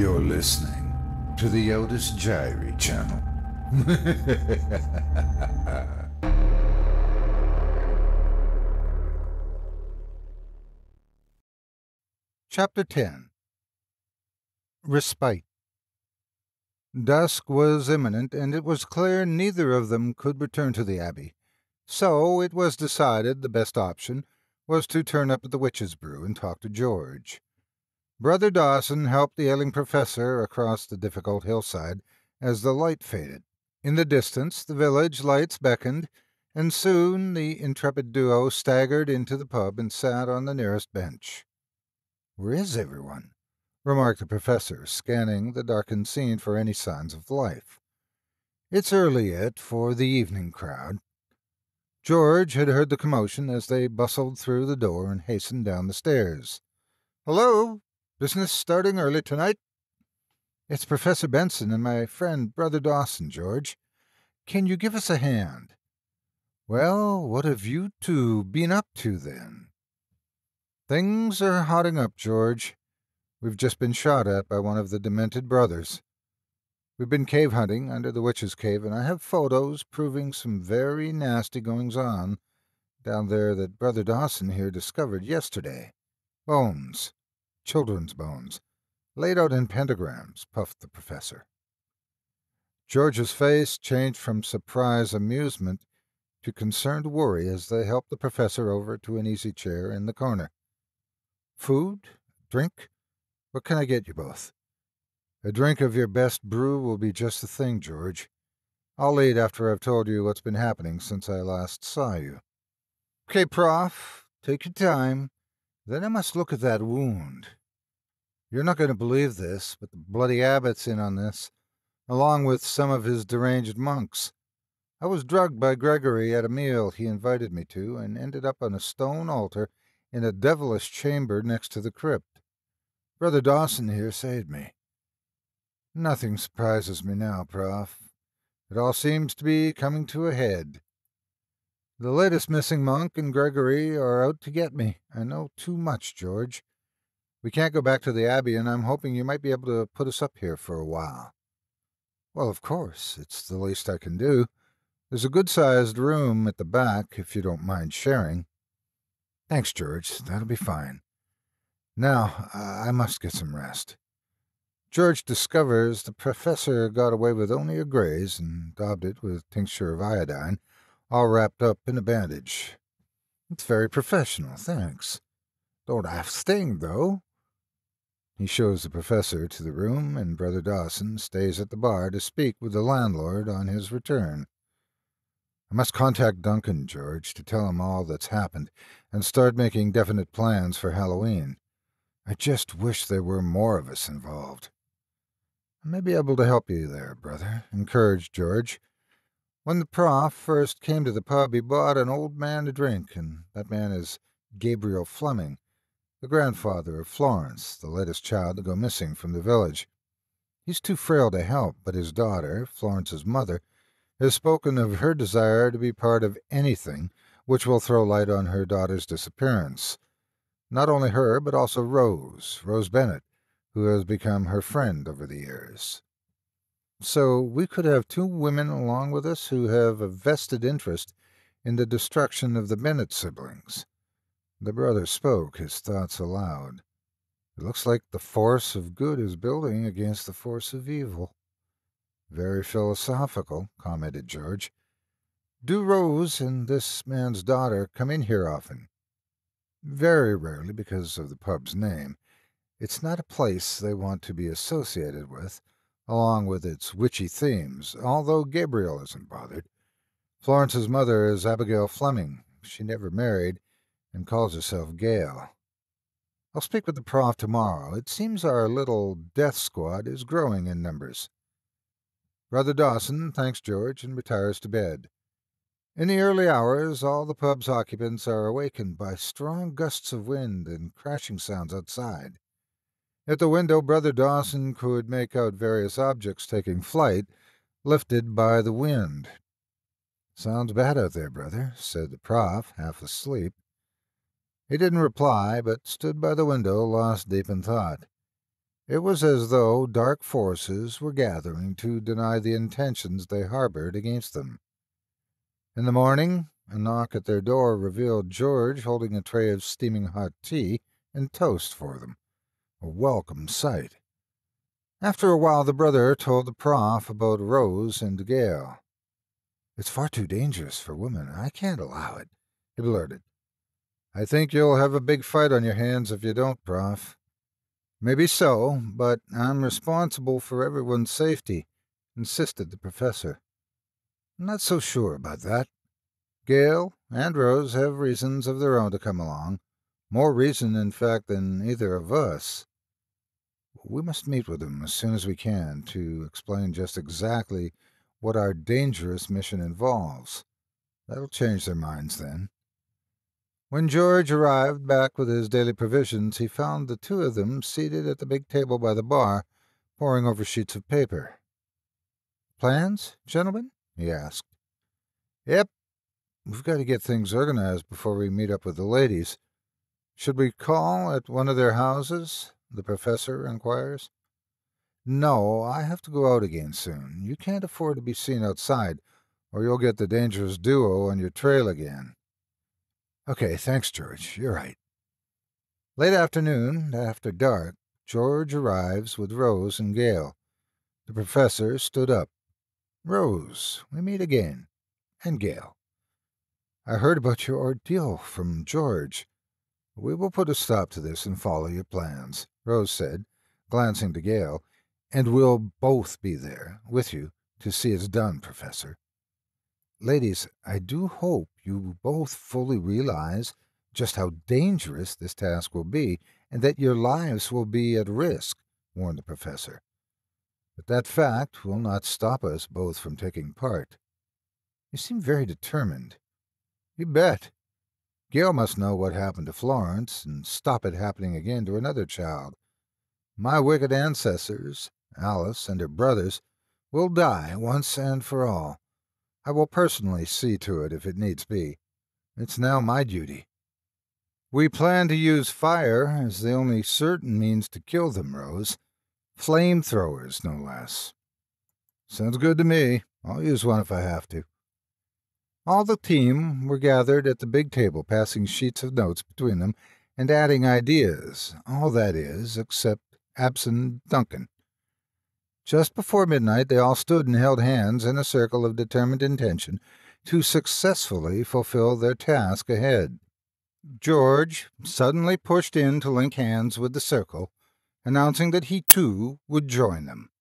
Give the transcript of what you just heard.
You're listening to the Otis Jiry channel. Chapter 10. Respite. Dusk was imminent, and it was clear neither of them could return to the Abbey. So it was decided the best option was to turn up at the Witch's Brew and talk to George. Brother Dawson helped the ailing professor across the difficult hillside as the light faded. In the distance, the village lights beckoned, and soon the intrepid duo staggered into the pub and sat on the nearest bench. "Where is everyone?" remarked the professor, scanning the darkened scene for any signs of life. "It's early yet for the evening crowd." George had heard the commotion as they bustled through the door and hastened down the stairs. "Hello? Business starting early tonight?" "It's Professor Benson and my friend Brother Dawson, George. Can you give us a hand?" "Well, what have you two been up to, then?" "Things are hotting up, George. We've just been shot at by one of the demented brothers. We've been cave hunting under the Witch's Cave, and I have photos proving some very nasty goings-on down there that Brother Dawson here discovered yesterday. Bones. Children's bones. Laid out in pentagrams," puffed the professor. George's face changed from surprised amusement to concerned worry as they helped the professor over to an easy chair in the corner. "Food? Drink? What can I get you both?" "A drink of your best brew will be just the thing, George. I'll eat after I've told you what's been happening since I last saw you." "Okay, Prof. Take your time. Then I must look at that wound. You're not going to believe this, but the bloody abbot's in on this, along with some of his deranged monks. I was drugged by Gregory at a meal he invited me to, and ended up on a stone altar in a devilish chamber next to the crypt. Brother Dawson here saved me. Nothing surprises me now, Prof. It all seems to be coming to a head. The latest missing monk and Gregory are out to get me. I know too much, George. We can't go back to the Abbey, and I'm hoping you might be able to put us up here for a while." "Well, of course. It's the least I can do. There's a good-sized room at the back, if you don't mind sharing." "Thanks, George. That'll be fine. Now, I must get some rest." George discovers the professor got away with only a graze and daubed it with tincture of iodine, all wrapped up in a bandage. "It's very professional, thanks. Don't half sting, though." He shows the professor to the room, and Brother Dawson stays at the bar to speak with the landlord on his return. "I must contact Duncan, George, to tell him all that's happened and start making definite plans for Halloween. I just wish there were more of us involved." "I may be able to help you there, brother," encouraged George. "When the prof first came to the pub, he bought an old man a drink, and that man is Gabriel Fleming, the grandfather of Florence, the latest child to go missing from the village. He's too frail to help, but his daughter, Florence's mother, has spoken of her desire to be part of anything which will throw light on her daughter's disappearance. Not only her, but also Rose Bennett, who has become her friend over the years. So we could have two women along with us who have a vested interest in the destruction of the Bennett siblings." The brother spoke his thoughts aloud. "It looks like the force of good is building against the force of evil." "Very philosophical," commented George. "Do Rose and this man's daughter come in here often?" "Very rarely, because of the pub's name. It's not a place they want to be associated with, along with its witchy themes, although Gabriel isn't bothered. Florence's mother is Abigail Fleming. She never married, and calls herself Gail. I'll speak with the prof tomorrow. It seems our little death squad is growing in numbers." Brother Dawson thanks George and retires to bed. In the early hours, all the pub's occupants are awakened by strong gusts of wind and crashing sounds outside. At the window, Brother Dawson could make out various objects taking flight, lifted by the wind. "Sounds bad out there, brother," said the prof, half asleep. He didn't reply, but stood by the window, lost deep in thought. It was as though dark forces were gathering to deny the intentions they harbored against them. In the morning, a knock at their door revealed George holding a tray of steaming hot tea and toast for them, a welcome sight. After a while, the brother told the prof about Rose and Gail. "It's far too dangerous for women. I can't allow it," he blurted. "I think you'll have a big fight on your hands if you don't, Prof." "Maybe so, but I'm responsible for everyone's safety," insisted the professor. "I'm not so sure about that. Gail and Rose have reasons of their own to come along. More reason, in fact, than either of us. We must meet with them as soon as we can to explain just exactly what our dangerous mission involves. That'll change their minds then." When George arrived back with his daily provisions, he found the two of them seated at the big table by the bar, poring over sheets of paper. "Plans, gentlemen?" he asked. "Yep. We've got to get things organized before we meet up with the ladies. Should we call at one of their houses?" the professor inquires. "No, I have to go out again soon. You can't afford to be seen outside, or you'll get the dangerous duo on your trail again." "Okay, thanks, George. You're right." Late afternoon, after dark, George arrives with Rose and Gail. The professor stood up. "Rose, we meet again. And Gail. I heard about your ordeal from George. We will put a stop to this and follow your plans," Rose said, glancing to Gail. "And we'll both be there, with you, to see it's done, Professor. Ladies, I do hope you both fully realize just how dangerous this task will be, and that your lives will be at risk," warned the professor. "But that fact will not stop us both from taking part. You seem very determined." "You bet. Gail must know what happened to Florence and stop it happening again to another child. My wicked ancestors, Alice and her brothers, will die once and for all. I will personally see to it if it needs be. It's now my duty." "We plan to use fire as the only certain means to kill them, Rose. Flamethrowers, no less." "Sounds good to me. I'll use one if I have to." All the team were gathered at the big table, passing sheets of notes between them and adding ideas, all that is, except absent Duncan. Just before midnight, they all stood and held hands in a circle of determined intention to successfully fulfill their task ahead. George suddenly pushed in to link hands with the circle, announcing that he too would join them.